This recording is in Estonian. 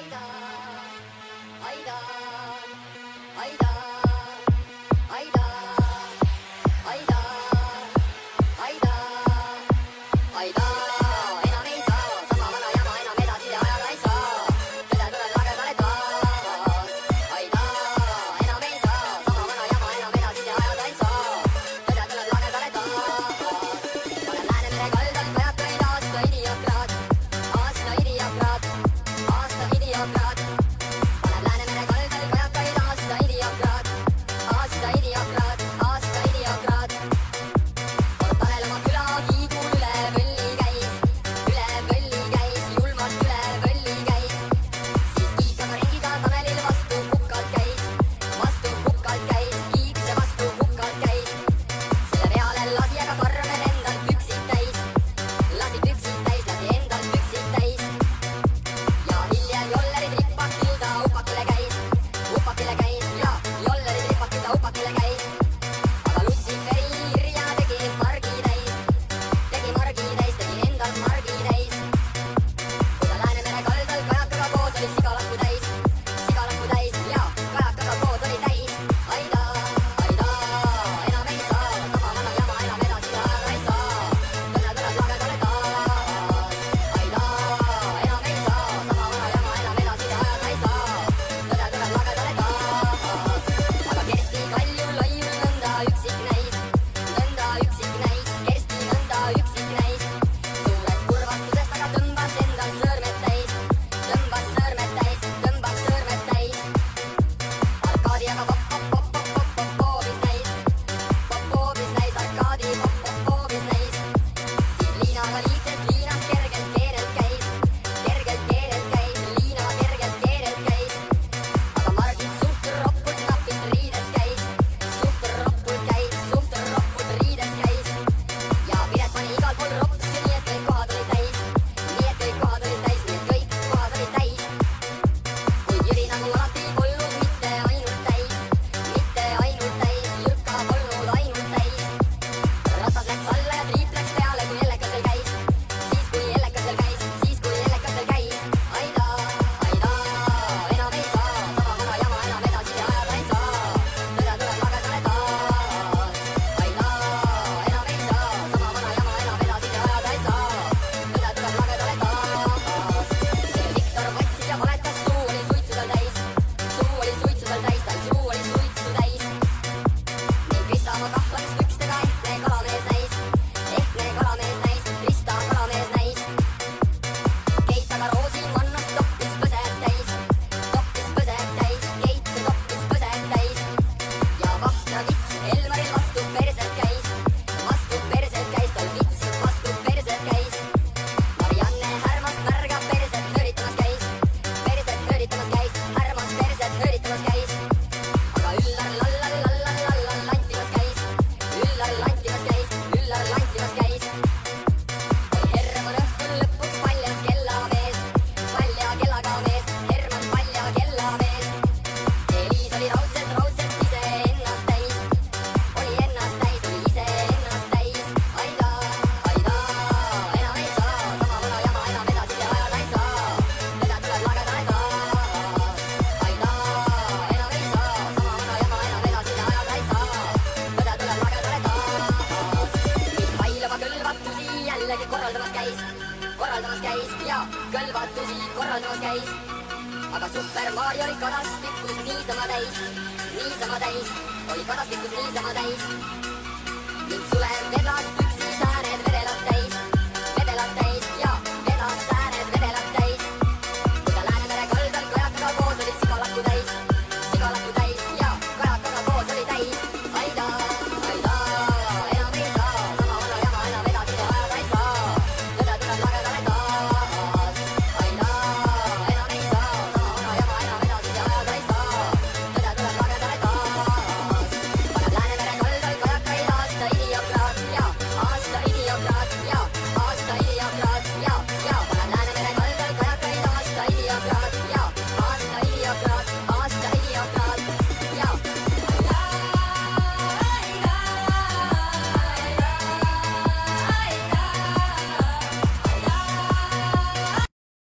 Aida, Aida, Aida, Aida, Aida, Aida, Aida, enam ei saa, sama vana jama enam edasi ajada ei saa. Tõde tuleb lagedale taas. Aida, enam ei saa, sama vana jama enam edasi ajada ei saa. Tõde tuleb lagedale taas. Olen Läänemere kaldal, kajakaid aasta idiokraat, aasta idiokraat, aasta idiokraat. Olen Läänemere kaldal, kajakaid aasta idiokraat, aasta idiokraat, aasta idiokraat. Kord Tanel oma küla kiigul üle võlli käis, julmalt üle võlli käis. Siis kiik aga ringiga Tanelil vastu kukalt käis, kiik see vastu kukalt käis. Selle peale lasi aga Karmen endal püksid täis, lasi endal püksid täis. Ja hiljem jollerid ripakil ta upakile käis ja jollerid ripakil ta upakile käis. Aga Lutsiferi Irja tegi margi täis, tegi endal margi täis. Kui ta Läänemere kaldal kajakaga koos oli sigalaku täis ja kajakaga koos oli täis. Aida, Aida, enam ei saa, sama vana jama enam edasi ajada ei saa. Tõde tuleb lagedale taas. Aida, enam ei saa, sama vana jama enam edasi ajada ei saa. Tõde tuleb lagedale taas. Aga Kersti Kalju loiul nõnda üksik näis, Kersti nõnda üksik näis. Suurest kurvastusest aga tõmbas endal sõrmed täis. Arkadi aga poppis näis, Arkadi poppis näis. Siis Liina aga liigsest Liinast kergelt keerelt käis, Liina kergelt keerelt käis. Aga Margit suht roppult napilt riides käis, ja Piret pani igal pool ropsi, nii et kõik kohad olid täis. Kuid Jüri nagu alati polnud mitte ainult täis, Jürka polnud ainult täis. Ratas läks alla ja Triip läks peale, kui Jellekas veel käis, Aida, Aida, enam ei saa, sama vana jama enam edasi ajada ei saa. Tõde tuleb lagedale taas. Aida, enam ei saa, sama vana jama enam edasi ajada ei saa. Tõde tuleb lagedale taas. See Viktor vassis ja valetas, suu oli suitsu tal täis, tal suu oli suitsu täis. Ning Krista oma kahlaks pükstega ehtne kalamees näis, Krista kalamees näis. Keit aga Roosi mannast toppis põsed täis, Keit see toppis põsed täis. Ja Vahtra vits Elmaril vastu perset käis, tal vits vastu perset käis. Marianne Härmast märga perset nöritamas käis, Härmast perset nöritamas käis. Aga Üllar lallallallallallan lantimas käis, Üllar lantimas käis. Oi Herman õhtul lõpuks paljas kellamees, Herman palja kellamees. Eliis oli raudselt iseennast täis, oli iseennast täis. Aida, Aida, enam ei saa, sama vana jama enam edasi ajada ei saa. Tõde tuleb lagedale taas. Aida, enam ei saa, sama vana jama enam edasi ajada ei saa. Tõde tuleb lagedale taas. Mihhail oma kõlvatusi jällegi korraldamas käis ja kõlvatusi korraldamas käis. Aga Super Mario oli kadastikus niisama täis, oli kadastikus niisama täis. Ning Sulev vedlas